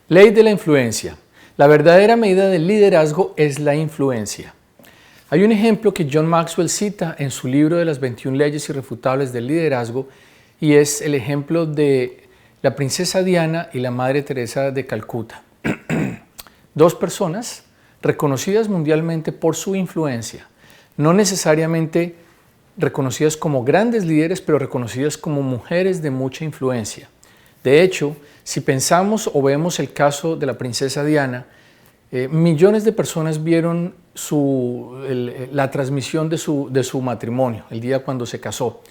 Ley de la influencia. La verdadera medida del liderazgo es la influencia. Hay un ejemplo que John Maxwell cita en su libro de las 21 leyes irrefutables del liderazgo y es el ejemplo de la princesa Diana y la Madre Teresa de Calcuta. Dos personas reconocidas mundialmente por su influencia, no necesariamente reconocidas como grandes líderes, pero reconocidas como mujeres de mucha influencia. De hecho, si pensamos o vemos el caso de la princesa Diana, millones de personas vieron la transmisión de su matrimonio, el día cuando se casó.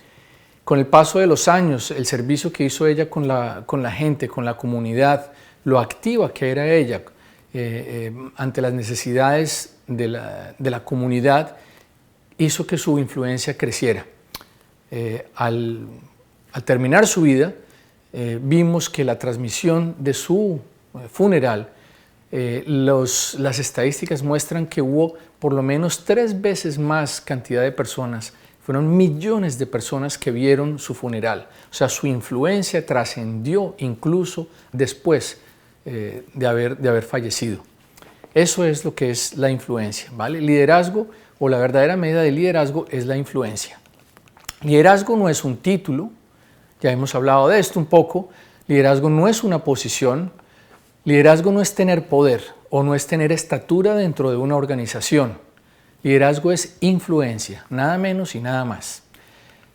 Con el paso de los años, el servicio que hizo ella con la gente, con la comunidad, lo activa que era ella ante las necesidades de la comunidad, hizo que su influencia creciera. Al terminar su vida, vimos que la transmisión de su funeral, las estadísticas muestran que hubo por lo menos 3 veces más cantidad de personas, fueron millones de personas que vieron su funeral. O sea, su influencia trascendió incluso después de haber fallecido. Eso es lo que es la influencia, ¿vale? Liderazgo o la verdadera medida de liderazgo es la influencia. Liderazgo no es un título, ya hemos hablado de esto un poco. Liderazgo no es una posición. Liderazgo no es tener poder o no es tener estatura dentro de una organización. Liderazgo es influencia, nada menos y nada más.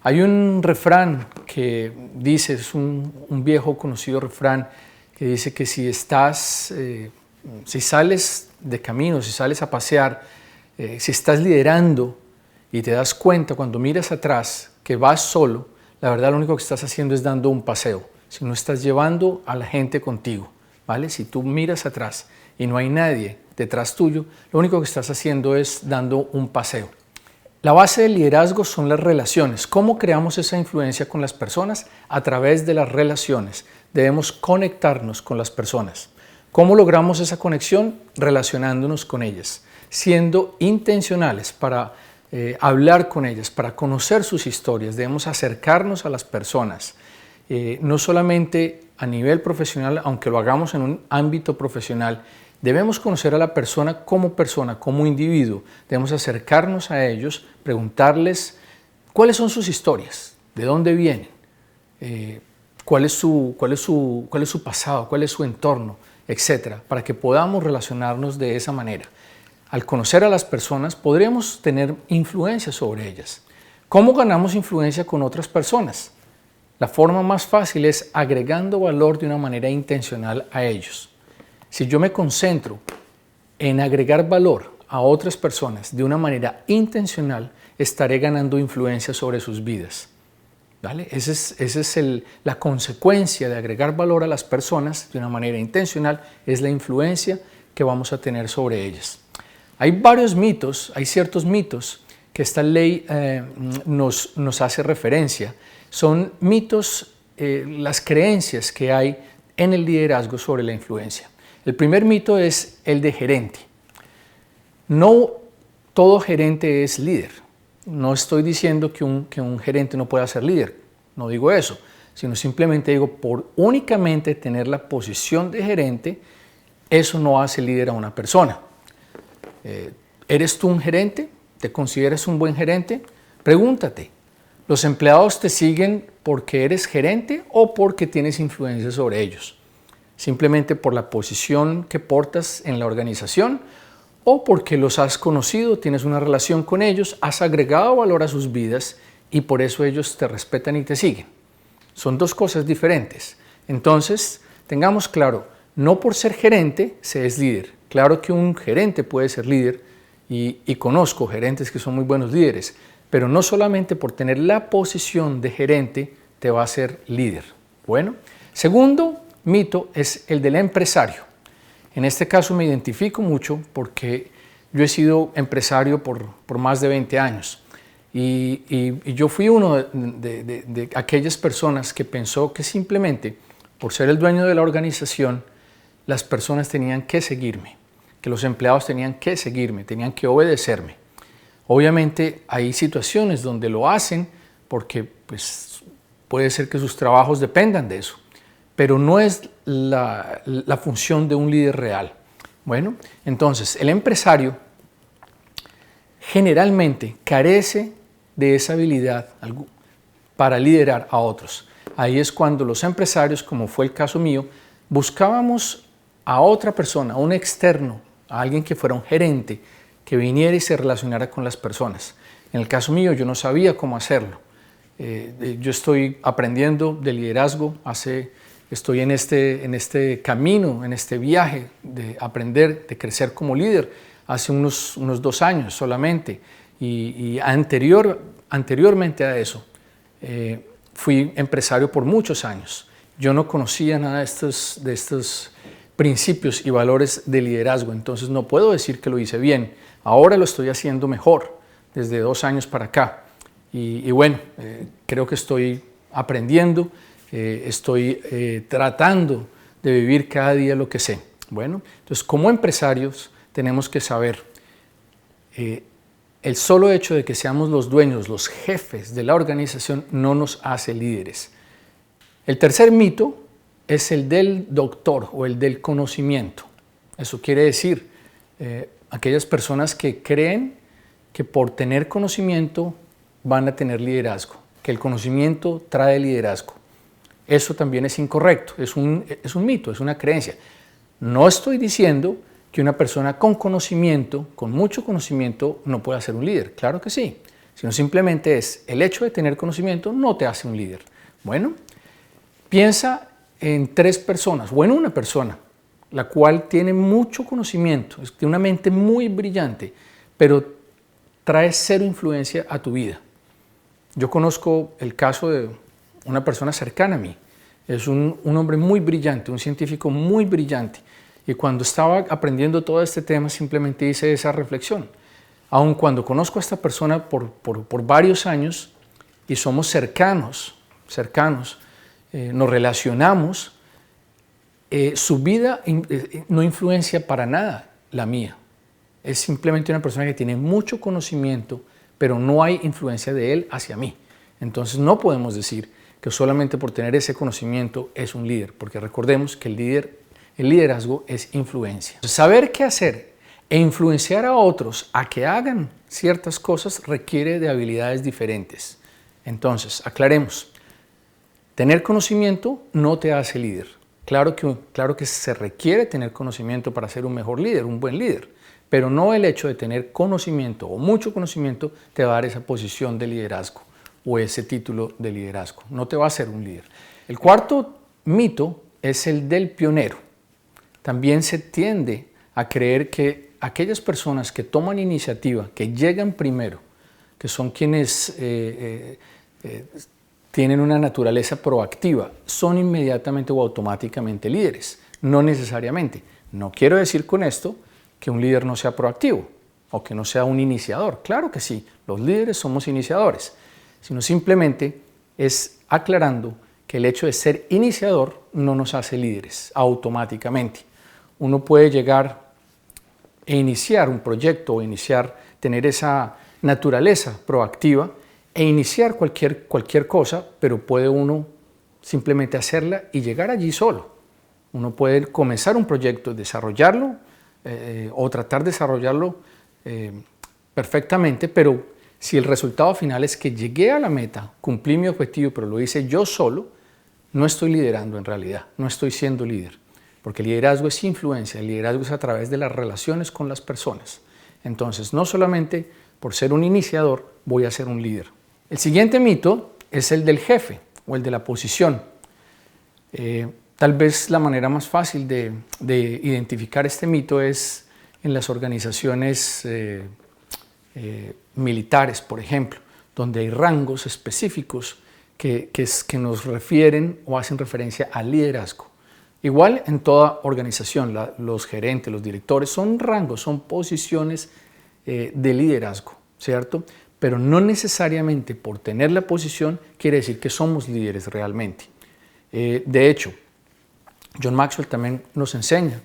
Hay un refrán que dice, es un viejo conocido refrán, que dice que si sales de camino, si sales a pasear, si estás liderando y te das cuenta cuando miras atrás que vas solo, la verdad lo único que estás haciendo es dando un paseo, si no estás llevando a la gente contigo, ¿vale? Si tú miras atrás y no hay nadie detrás tuyo, lo único que estás haciendo es dando un paseo. La base del liderazgo son las relaciones. ¿Cómo creamos esa influencia con las personas? A través de las relaciones. Debemos conectarnos con las personas. ¿Cómo logramos esa conexión? Relacionándonos con ellas, siendo intencionales para hablar con ellas, para conocer sus historias. Debemos acercarnos a las personas, no solamente a nivel profesional, aunque lo hagamos en un ámbito profesional. Debemos conocer a la persona, como individuo. Debemos acercarnos a ellos, preguntarles cuáles son sus historias, de dónde vienen, cuál es su pasado, cuál es su entorno, etcétera, para que podamos relacionarnos de esa manera. Al conocer a las personas, podremos tener influencia sobre ellas. ¿Cómo ganamos influencia con otras personas? La forma más fácil es agregando valor de una manera intencional a ellos. Si yo me concentro en agregar valor a otras personas de una manera intencional, estaré ganando influencia sobre sus vidas, ¿vale? Esa es la consecuencia de agregar valor a las personas de una manera intencional, es la influencia que vamos a tener sobre ellas. Hay varios mitos, hay ciertos mitos que esta ley nos hace referencia. Son mitos, las creencias que hay en el liderazgo sobre la influencia. El primer mito es el de gerente. No todo gerente es líder. No estoy diciendo que un gerente no pueda ser líder, no digo eso, sino simplemente digo por únicamente tener la posición de gerente, eso no hace líder a una persona. ¿Eres tú un gerente? ¿Te consideras un buen gerente? Pregúntate, ¿los empleados te siguen porque eres gerente o porque tienes influencia sobre ellos? Simplemente por la posición que portas en la organización o porque los has conocido, tienes una relación con ellos, has agregado valor a sus vidas y por eso ellos te respetan y te siguen. Son dos cosas diferentes. Entonces, tengamos claro, no por ser gerente se es líder. Claro que un gerente puede ser líder y conozco gerentes que son muy buenos líderes, pero no solamente por tener la posición de gerente te va a ser líder. Bueno, segundo mito es el del empresario. En este caso me identifico mucho porque yo he sido empresario por más de 20 años y yo fui uno de aquellas personas que pensó que simplemente por ser el dueño de la organización las personas tenían que seguirme, que los empleados tenían que seguirme, tenían que obedecerme. Obviamente hay situaciones donde lo hacen porque pues, puede ser que sus trabajos dependan de eso. pero no es la función de un líder real. Bueno, entonces el empresario generalmente carece de esa habilidad para liderar a otros. Ahí es cuando los empresarios, como fue el caso mío, buscábamos a otra persona, a un externo, a alguien que fuera un gerente, que viniera y se relacionara con las personas. En el caso mío, yo no sabía cómo hacerlo. Yo estoy aprendiendo de liderazgo, estoy en este camino, en este viaje de aprender, de crecer como líder, hace unos 2 años solamente. Y anteriormente a eso, fui empresario por muchos años. Yo no conocía nada de estos principios y valores de liderazgo, entonces no puedo decir que lo hice bien. Ahora lo estoy haciendo mejor, desde 2 años para acá. Y bueno, creo que estoy aprendiendo, estoy tratando de vivir cada día lo que sé. Bueno, entonces como empresarios tenemos que saber el solo hecho de que seamos los dueños, los jefes de la organización no nos hace líderes. El tercer mito es el del doctor o el del conocimiento. Eso quiere decir aquellas personas que creen que por tener conocimiento van a tener liderazgo, que el conocimiento trae liderazgo. Eso también es incorrecto, es un mito, es una creencia. No estoy diciendo que una persona con conocimiento, con mucho conocimiento, no pueda ser un líder. Claro que sí, sino simplemente es el hecho de tener conocimiento no te hace un líder. Bueno, piensa en 3 personas o en una persona, la cual tiene mucho conocimiento, tiene una mente muy brillante, pero trae 0 influencia a tu vida. Yo conozco el caso de una persona cercana a mí. Es un hombre muy brillante, un científico muy brillante. Y cuando estaba aprendiendo todo este tema, simplemente hice esa reflexión. Aun cuando conozco a esta persona por varios años y somos cercanos, nos relacionamos, su vida no influencia para nada la mía. Es simplemente una persona que tiene mucho conocimiento, pero no hay influencia de él hacia mí. Entonces no podemos decir que solamente por tener ese conocimiento es un líder, porque recordemos que el liderazgo es influencia. Saber qué hacer e influenciar a otros a que hagan ciertas cosas requiere de habilidades diferentes. Entonces, aclaremos, tener conocimiento no te hace líder. Claro que se requiere tener conocimiento para ser un mejor líder, un buen líder, pero no el hecho de tener conocimiento o mucho conocimiento te va a dar esa posición de liderazgo o ese título de liderazgo. No te va a hacer un líder. El cuarto mito es el del pionero. También se tiende a creer que aquellas personas que toman iniciativa, que llegan primero, que son quienes tienen una naturaleza proactiva, son inmediatamente o automáticamente líderes. No necesariamente. No quiero decir con esto que un líder no sea proactivo o que no sea un iniciador. Claro que sí, los líderes somos iniciadores, sino simplemente es aclarando que el hecho de ser iniciador no nos hace líderes automáticamente. Uno puede llegar e iniciar un proyecto o tener esa naturaleza proactiva e iniciar cualquier cosa, pero puede uno simplemente hacerla y llegar allí solo. Uno puede comenzar un proyecto, desarrollarlo o tratar de desarrollarlo perfectamente, pero si el resultado final es que llegué a la meta, cumplí mi objetivo, pero lo hice yo solo, no estoy liderando en realidad, no estoy siendo líder. Porque el liderazgo es influencia, el liderazgo es a través de las relaciones con las personas. Entonces, no solamente por ser un iniciador voy a ser un líder. El siguiente mito es el del jefe o el de la posición. Tal vez la manera más fácil de identificar este mito es en las organizaciones militares, por ejemplo, donde hay rangos específicos que nos refieren o hacen referencia al liderazgo. Igual en toda organización, los gerentes, los directores son rangos, son posiciones de liderazgo, ¿cierto? Pero no necesariamente por tener la posición quiere decir que somos líderes realmente. De hecho, John Maxwell también nos enseña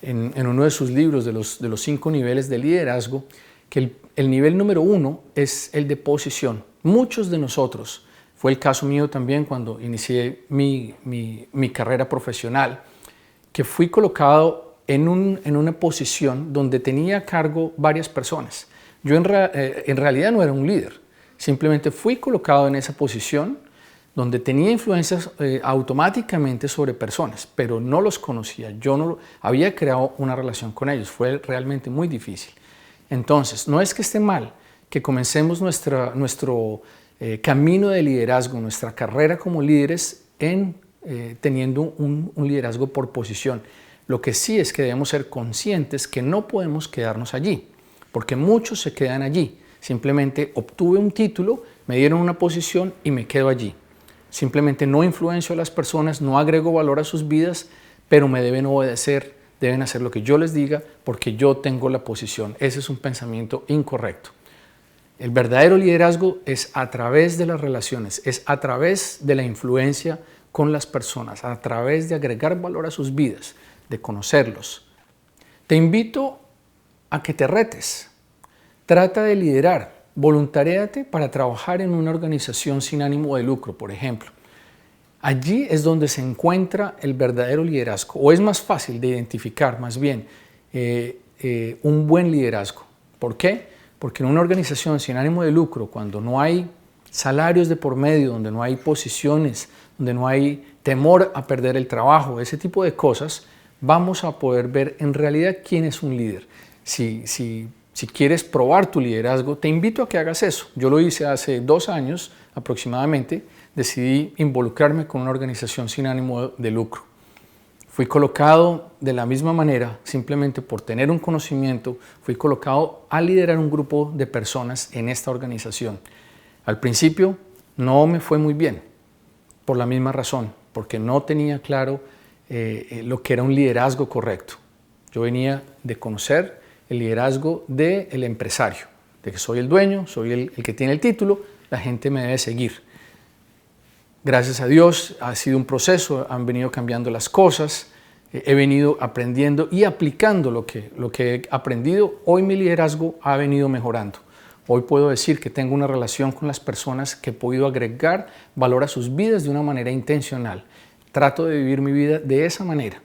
en uno de sus libros de los 5 niveles de liderazgo que el nivel número 1 es el de posición. Muchos de nosotros Fue el caso mío también cuando inicié mi carrera profesional, que fui colocado en una posición donde tenía a cargo varias personas. Yo en realidad no era un líder, simplemente fui colocado en esa posición donde tenía influencias automáticamente sobre personas, pero no los conocía. Yo no había creado una relación con ellos, fue realmente muy difícil. Entonces, no es que esté mal que comencemos nuestro camino de liderazgo, nuestra carrera como líderes teniendo un liderazgo por posición. Lo que sí es que debemos ser conscientes que no podemos quedarnos allí, porque muchos se quedan allí. Simplemente obtuve un título, me dieron una posición y me quedo allí. Simplemente no influencio a las personas, no agrego valor a sus vidas, pero me deben obedecer, deben hacer lo que yo les diga porque yo tengo la posición. Ese es un pensamiento incorrecto. El verdadero liderazgo es a través de las relaciones, es a través de la influencia con las personas, a través de agregar valor a sus vidas, de conocerlos. Te invito a que te retes. Trata de liderar. Voluntaríate para trabajar en una organización sin ánimo de lucro, por ejemplo. Allí es donde se encuentra el verdadero liderazgo, o es más fácil de identificar más bien un buen liderazgo. ¿Por qué? Porque en una organización sin ánimo de lucro, cuando no hay salarios de por medio, donde no hay posiciones, donde no hay temor a perder el trabajo, ese tipo de cosas, vamos a poder ver en realidad quién es un líder. Si quieres probar tu liderazgo, te invito a que hagas eso. Yo lo hice hace 2 años aproximadamente. Decidí involucrarme con una organización sin ánimo de lucro. Fui colocado de la misma manera, simplemente por tener un conocimiento, fui colocado a liderar un grupo de personas en esta organización. Al principio no me fue muy bien, por la misma razón, porque no tenía claro lo que era un liderazgo correcto. Yo venía de conocer el liderazgo del empresario, de que soy el dueño, soy el que tiene el título, la gente me debe seguir. Gracias a Dios ha sido un proceso, han venido cambiando las cosas, he venido aprendiendo y aplicando lo que he aprendido. Hoy mi liderazgo ha venido mejorando. Hoy puedo decir que tengo una relación con las personas que he podido agregar valor a sus vidas de una manera intencional. Trato de vivir mi vida de esa manera.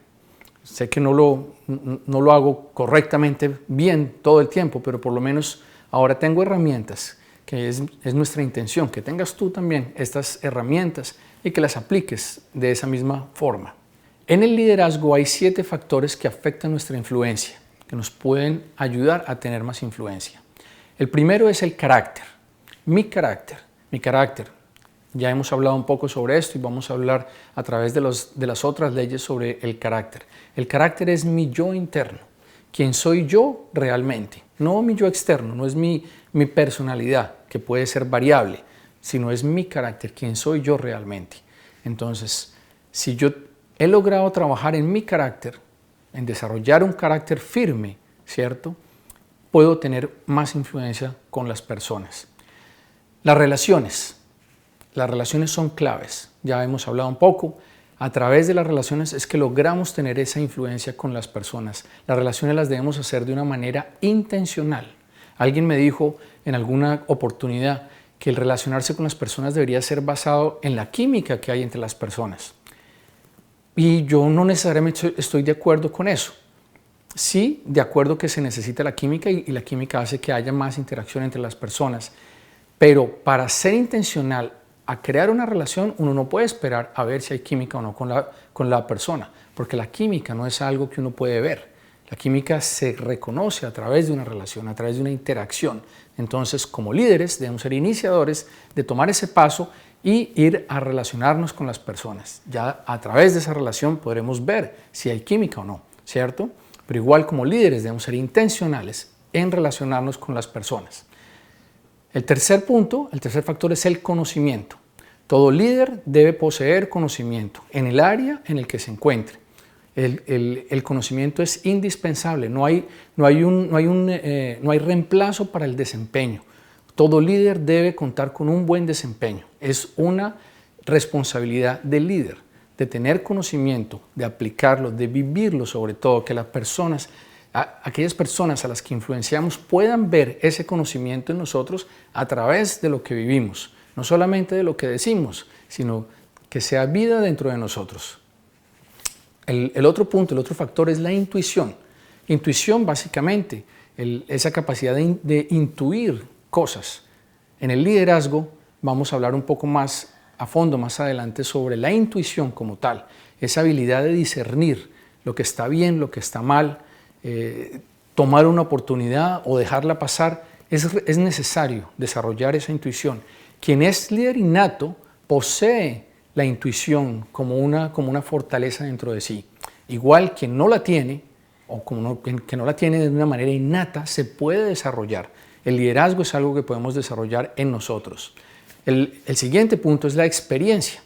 Sé que no lo hago correctamente bien todo el tiempo, pero por lo menos ahora tengo herramientas, que es nuestra intención, que tengas tú también estas herramientas y que las apliques de esa misma forma. En el liderazgo hay 7 factores que afectan nuestra influencia, que nos pueden ayudar a tener más influencia. El primero es el carácter. Mi carácter. Ya hemos hablado un poco sobre esto y vamos a hablar a través de las otras leyes sobre el carácter. El carácter es mi yo interno, quien soy yo realmente, no mi yo externo, no es mi personalidad, que puede ser variable, sino es mi carácter, quien soy yo realmente. Entonces, si yo he logrado trabajar en mi carácter, en desarrollar un carácter firme, ¿cierto?, puedo tener más influencia con las personas. Las relaciones son claves, ya hemos hablado un poco. A través de las relaciones es que logramos tener esa influencia con las personas. Las relaciones las debemos hacer de una manera intencional. Alguien me dijo en alguna oportunidad que el relacionarse con las personas debería ser basado en la química que hay entre las personas. Y yo no necesariamente estoy de acuerdo con eso. Sí, de acuerdo que se necesita la química y la química hace que haya más interacción entre las personas. Pero para ser intencional a crear una relación, uno no puede esperar a ver si hay química o no con la persona, porque la química no es algo que uno puede ver. La química se reconoce a través de una relación, a través de una interacción. Entonces, como líderes, debemos ser iniciadores de tomar ese paso y ir a relacionarnos con las personas. Ya a través de esa relación podremos ver si hay química o no, ¿cierto? Pero igual como líderes debemos ser intencionales en relacionarnos con las personas. El tercer factor es el conocimiento. Todo líder debe poseer conocimiento en el área en el que se encuentre. El conocimiento es indispensable, no hay reemplazo para el desempeño. Todo líder debe contar con un buen desempeño. Es una responsabilidad del líder de tener conocimiento, de aplicarlo, de vivirlo sobre todo, que aquellas personas a las que influenciamos puedan ver ese conocimiento en nosotros a través de lo que vivimos. no solamente de lo que decimos, sino que sea vida dentro de nosotros. El otro punto, el otro factor es la intuición. Intuición básicamente, esa capacidad de intuir cosas. En el liderazgo vamos a hablar un poco más a fondo más adelante sobre la intuición como tal, esa habilidad de discernir lo que está bien, lo que está mal, tomar una oportunidad o dejarla pasar. Es necesario desarrollar esa intuición. Quien es líder innato posee la intuición como una fortaleza dentro de sí. Igual quien no la tiene, o que no la tiene de una manera innata, se puede desarrollar. El liderazgo es algo que podemos desarrollar en nosotros. El siguiente punto es la experiencia.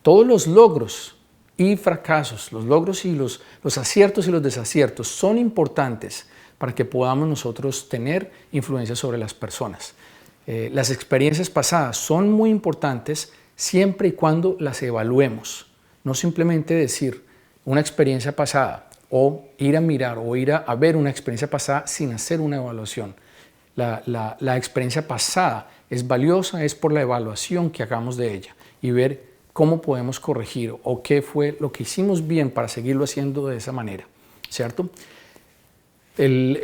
Todos los logros y fracasos, los logros y los aciertos y los desaciertos son importantes para que podamos nosotros tener influencia sobre las personas. Las experiencias pasadas son muy importantes siempre y cuando las evaluemos. No simplemente decir una experiencia pasada o ir a mirar o ir a ver una experiencia pasada sin hacer una evaluación. La experiencia pasada es valiosa, es por la evaluación que hagamos de ella y ver cómo podemos corregir o qué fue lo que hicimos bien para seguirlo haciendo de esa manera, ¿cierto? El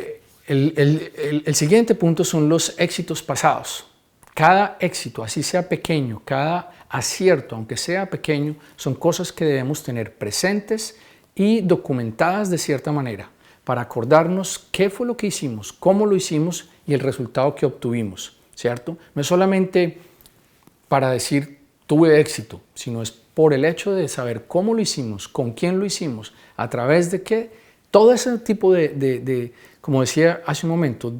siguiente punto son los éxitos pasados. Cada éxito, así sea pequeño, cada acierto, aunque sea pequeño, son cosas que debemos tener presentes y documentadas de cierta manera para acordarnos qué fue lo que hicimos, cómo lo hicimos y el resultado que obtuvimos, ¿cierto? No es solamente para decir tuve éxito, sino es por el hecho de saber cómo lo hicimos, con quién lo hicimos, a través de qué. Todo ese tipo como decía hace un momento,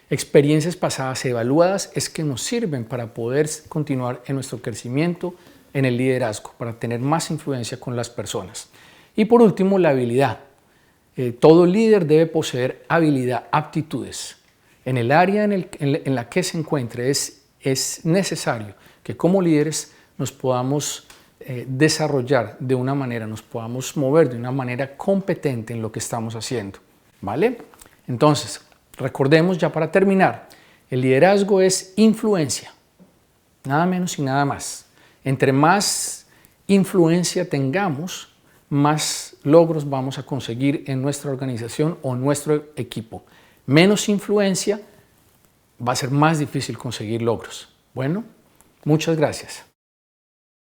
experiencias pasadas evaluadas es que nos sirven para poder continuar en nuestro crecimiento en el liderazgo, para tener más influencia con las personas. Y por último, la habilidad. Todo líder debe poseer habilidad, aptitudes. En el área en la que se encuentre es necesario que como líderes nos podamos desarrollar de una manera, nos podamos mover de una manera competente en lo que estamos haciendo, ¿vale? Entonces, recordemos ya para terminar, el liderazgo es influencia, nada menos y nada más. Entre más influencia tengamos, más logros vamos a conseguir en nuestra organización o nuestro equipo. Menos influencia, va a ser más difícil conseguir logros. Bueno, muchas gracias.